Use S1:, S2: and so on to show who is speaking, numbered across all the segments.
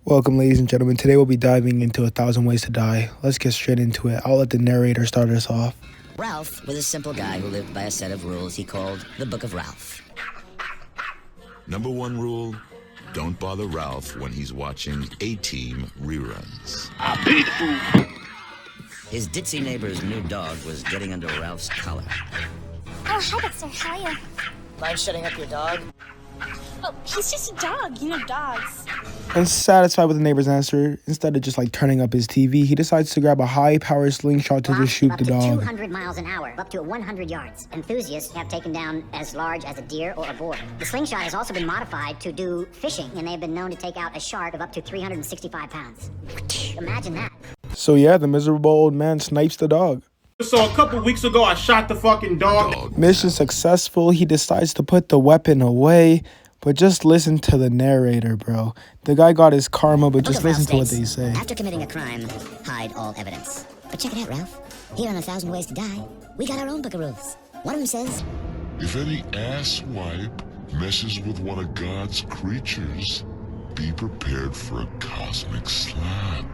S1: Welcome, ladies and gentlemen. Today we'll be diving into 1,000 Ways to Die. Let's get straight into it. I'll let the narrator start us off.
S2: Ralph was a simple guy who lived by a set of rules he called the Book of Ralph.
S3: Number one rule, don't bother Ralph when he's watching A-Team reruns.
S4: I pay the fool.
S2: His ditzy neighbor's new dog was getting under Ralph's collar.
S5: Oh, hi, Dexter. How are you?
S6: Mind shutting up your dog?
S5: Oh, he's just a dog. You know dogs.
S1: Unsatisfied with the neighbor's answer, instead of just turning up his TV, he decides to grab a high-powered slingshot to just shoot the
S7: Up to
S1: dog.
S7: 200 miles an hour, up to 100 yards. Enthusiasts have taken down as large as a deer or a boar. The slingshot has also been modified to do fishing, and they've been known to take out a shark of up to 365 pounds. Imagine that.
S1: So yeah, the miserable old man snipes the dog.
S4: So a couple weeks ago, I shot the fucking dog.
S1: Mission successful, he decides to put the weapon away. But just listen to the narrator, bro. The guy got his karma, but just listen to what they say.
S2: After committing a crime, hide all evidence. But check it out, Ralph. Here on 1,000 Ways to Die, we got our own book of rules. One of them says,
S8: if any asswipe messes with one of God's creatures, be prepared for a cosmic slap.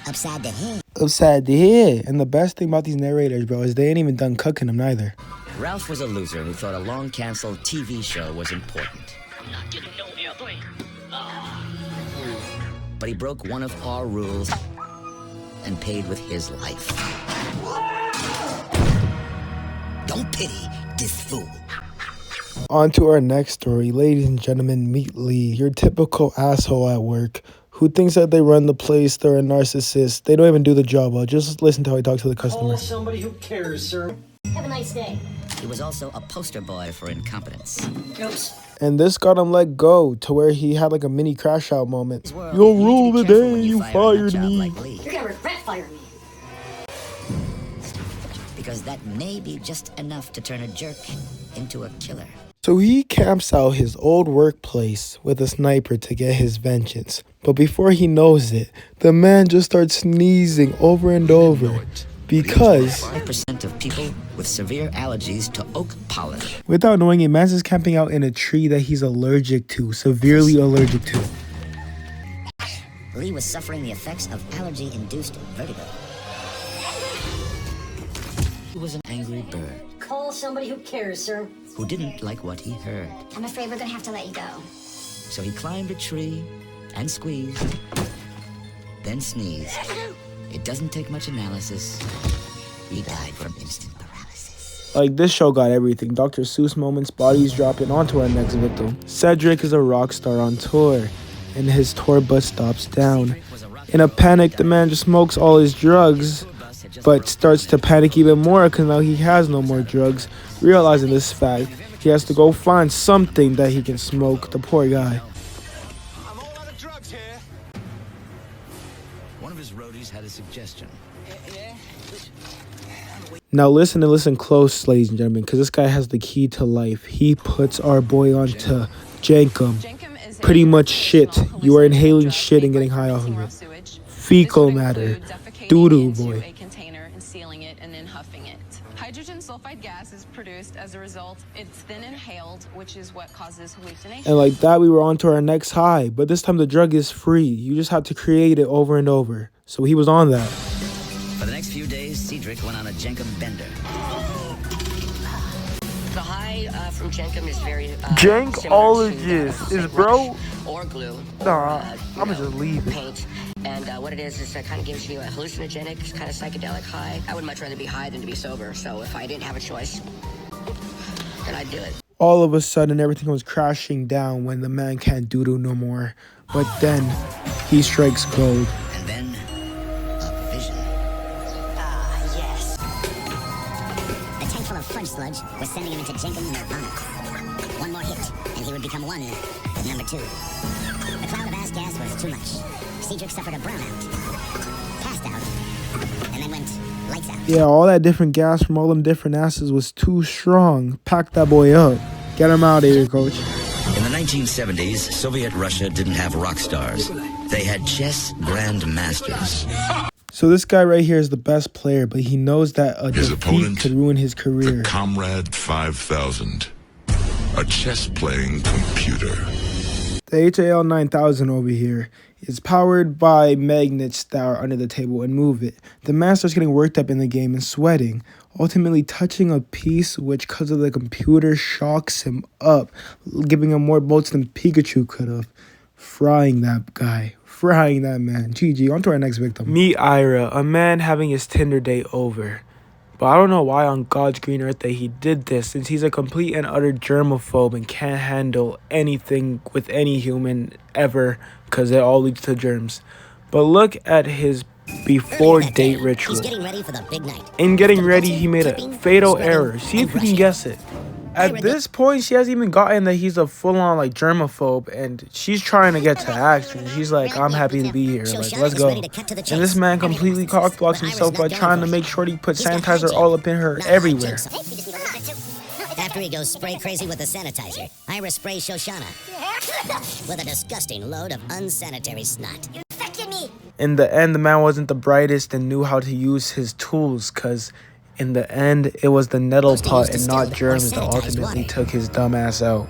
S2: upside the head.
S1: Upside the head. And the best thing about these narrators, bro, is they ain't even done cooking them neither.
S2: Ralph was a loser who thought a long-canceled TV show was important.
S4: I'm not getting no airplane.
S2: But he broke one of our rules and paid with his life. Don't pity this fool.
S1: On to our next story. Ladies and gentlemen, meet Lee, your typical asshole at work who thinks that they run the place. They're a narcissist. They don't even do the job well. Just listen to how he talks to the customer.
S6: Call somebody who cares, sir.
S7: Have a nice day.
S2: He was also a poster boy for incompetence.
S6: Oops.
S1: And this got him let go to where he had a mini crash out moment.
S2: World,
S1: You'll
S2: you
S1: rule
S2: need
S1: the
S2: to be careful
S1: day
S2: when
S1: you
S2: fire a
S1: fired
S2: job
S1: me.
S2: like Lee,
S7: You're gonna regret firing me.
S2: because that may be just enough to turn a jerk into a killer.
S1: So he camps out his old workplace with a sniper to get his vengeance. But before he knows it, the man just starts sneezing over and over. Because
S2: 5% of people with severe allergies to oak pollen.
S1: without knowing it, man's is camping out in a tree that he's allergic to, severely allergic to.
S2: Lee was suffering the effects of allergy-induced vertigo. He was an angry bird
S7: Call somebody who cares, sir.
S2: who didn't like what he heard.
S5: I'm afraid we're gonna have to let you go.
S2: So he climbed a tree and squeezed, then sneezed. It doesn't take much analysis. He died from instant paralysis.
S1: This show got everything. Dr. Seuss moments, bodies dropping. Onto our next victim. Cedric is a rock star on tour, and his tour bus stops down. In a panic, the man just smokes all his drugs, but starts to panic even more because now he has no more drugs. Realizing this fact, he has to go find something that he can smoke. The poor guy.
S4: I'm all out of drugs here.
S2: One of his roadies had a suggestion.
S1: Now listen and listen close, ladies and gentlemen, because this guy has the key to life. He puts our boy onto Jankum. Pretty much shit. You are inhaling shit and getting high off of it. Fecal matter. Doo-doo boy.
S9: A container and sealing it and then huffing it. Hydrogen sulfide gas is produced as a result. It's then inhaled, which is what causes hallucination.
S1: And like that, we were on to our next high. But this time the drug is free. You just have to create it over and over. So he was on that.
S2: For the next few days, Cedric went on a Jenkum bender.
S6: The high from Jenkum is very
S1: Jankologist is bro.
S6: or glue.
S1: Nah, I'ma just leave it.
S6: Paint. And what it is it kind of gives you a hallucinogenic, kind of psychedelic high. I would much rather be high than to be sober. So if I didn't have a choice, then I'd do it.
S1: All of a sudden, everything was crashing down when the man can't doo-doo no more. But then, he strikes gold.
S2: And then, a vision.
S7: Yes. The tank full of fudge sludge was sending him into Jenkins' nirvana. One more hit, and he would become one with number two. The cloud of ass gas was too much. Cedric suffered a brownout, passed out, and then went lights out.
S1: Yeah, all that different gas from all them different asses was too strong. Pack that boy up. Get him out of here, coach.
S2: In the 1970s, Soviet Russia didn't have rock stars. They had chess grandmasters.
S1: So this guy right here is the best player, but he knows that a
S8: His
S1: defeat
S8: opponent,
S1: could ruin his career.
S8: The Comrade 5000, a chess-playing computer.
S1: The HAL 9000 over here is powered by magnets that are under the table and move it. The man starts getting worked up in the game and sweating, ultimately touching a piece which, because of the computer, shocks him up, giving him more bolts than Pikachu could have. Frying that guy. Frying that man. GG. On to our next victim. Meet Ira, a man having his Tinder date over. But I don't know why on God's green earth that he did this, since he's a complete and utter germaphobe and can't handle anything with any human ever because it all leads to germs. But look at his before date ritual.
S7: He's getting ready for the big night.
S1: In getting ready, he made a fatal error. See if you can guess it. At this point, she hasn't even gotten that he's a full-on like germaphobe, and she's trying to get to action. She's like, I'm happy to be here. Like, let's go. And this man completely cock-blocks himself by trying to make sure he puts sanitizer all up in her everywhere.
S7: After he goes spray crazy with the sanitizer, Ira sprays Shoshana with a disgusting load of unsanitary snot. You infected me!
S1: In the end, the man wasn't the brightest and knew how to use his tools, because in the end, it was the nettle pot and not germs that ultimately took his dumb ass out.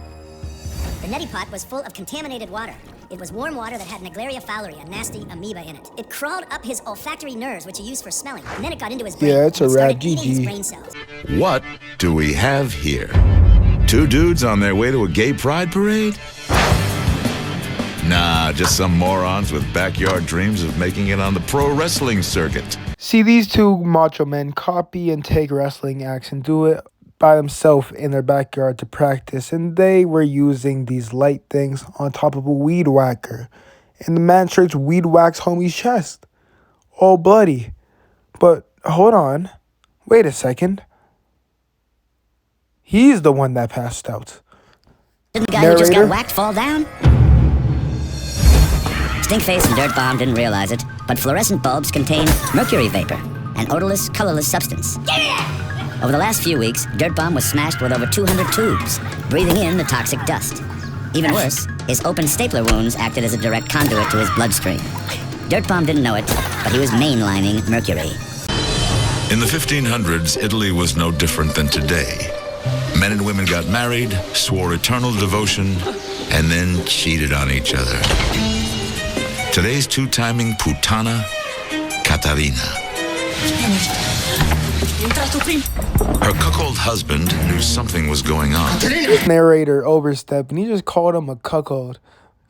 S7: The neti pot was full of contaminated water. It was warm water that had Naegleria fowleri, a nasty amoeba in it. It crawled up his olfactory nerves, which he used for smelling, and then it got into his brain.
S1: Yeah, it's a rat.
S7: GG.
S3: What do we have here? Two dudes on their way to a gay pride parade? Nah, just some morons with backyard dreams of making it on the pro wrestling circuit.
S1: See, these two macho men copy and take wrestling acts and do it by themselves in their backyard to practice, and they were using these light things on top of a weed whacker, and the man straight weed whacks homie's chest, all bloody. But hold on, wait a second, he's the one that passed out.
S7: Didn't the guy who just got whacked fall down? Stinkface and Dirt Bomb didn't realize it, but fluorescent bulbs contain mercury vapor, an odorless, colorless substance. Over the last few weeks, Dirt Bomb was smashed with over 200 tubes, breathing in the toxic dust. Even worse, his open stapler wounds acted as a direct conduit to his bloodstream. Dirt Bomb didn't know it, but he was mainlining mercury.
S3: In the 1500s, Italy was no different than today. Men and women got married, swore eternal devotion, and then cheated on each other. Today's two-timing putana, Catarina. Her cuckold husband knew something was going on.
S1: Narrator overstepped and he just called him a cuckold.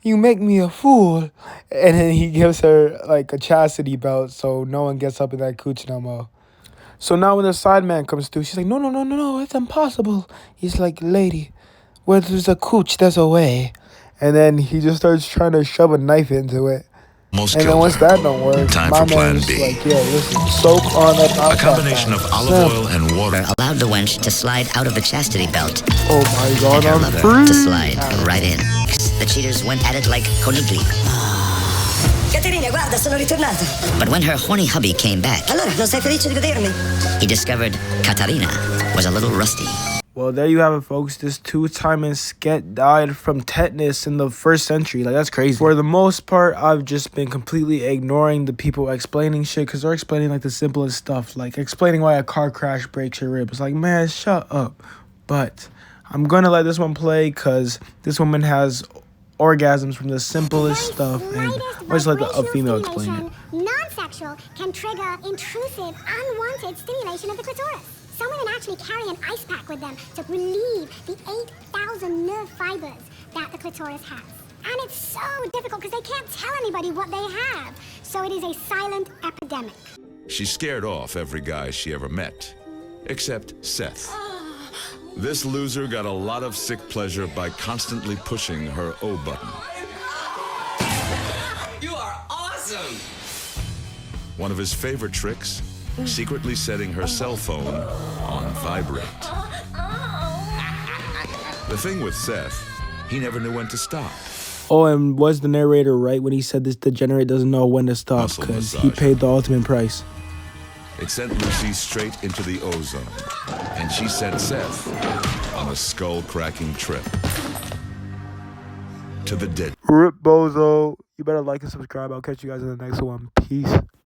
S1: You make me a fool. And then he gives her like a chastity belt so no one gets up in that cooch no more. So now when the sideman comes through, she's like, no, it's impossible. He's like, lady, where there's a cooch, there's a way. And then he just starts trying to shove a knife into it. And then once that don't work,
S3: time
S1: my
S3: for plan
S1: man's
S3: B.
S1: like, yeah, listen, soak on up.
S3: A combination of olive oil and water
S6: Allowed the wench to slide out of the chastity belt,
S1: Oh my God,
S6: and her
S1: I'm
S6: lover
S1: free.
S6: to slide right in. The cheaters went at it like conigli.
S7: Caterina, guarda, sono ritornato.
S6: But when her horny hubby came back,
S7: Allora, non sei felice di vedermi?
S6: he discovered Catarina was a little rusty.
S1: Well, there you have it, folks. This two-timing sket died from tetanus in the 1st century. Like, that's crazy. For the most part, I've just been completely ignoring the people explaining shit because they're explaining, like, the simplest stuff. Like, explaining why a car crash breaks your rib. It's like, man, shut up. But I'm going to let this one play because this woman has orgasms from the simplest stuff. And I just let a female explain it.
S10: Non-sexual can trigger intrusive, unwanted stimulation of the clitoris. Some women actually carry an ice pack with them to relieve the 8,000 nerve fibers that the clitoris has. And it's so difficult because they can't tell anybody what they have. So it is a silent epidemic.
S3: She scared off every guy she ever met, except Seth. This loser got a lot of sick pleasure by constantly pushing her O button.
S11: You are awesome!
S3: One of his favorite tricks, secretly setting her cell phone on vibrate. The thing with Seth, he never knew when to stop.
S1: Oh, and was the narrator right when he said this degenerate doesn't know when to stop because he paid the ultimate price?
S3: It sent Lucy straight into the ozone, and she sent Seth on a skull-cracking trip to the dead.
S1: Rip Bozo. You better like and subscribe. I'll catch you guys in the next one. Peace.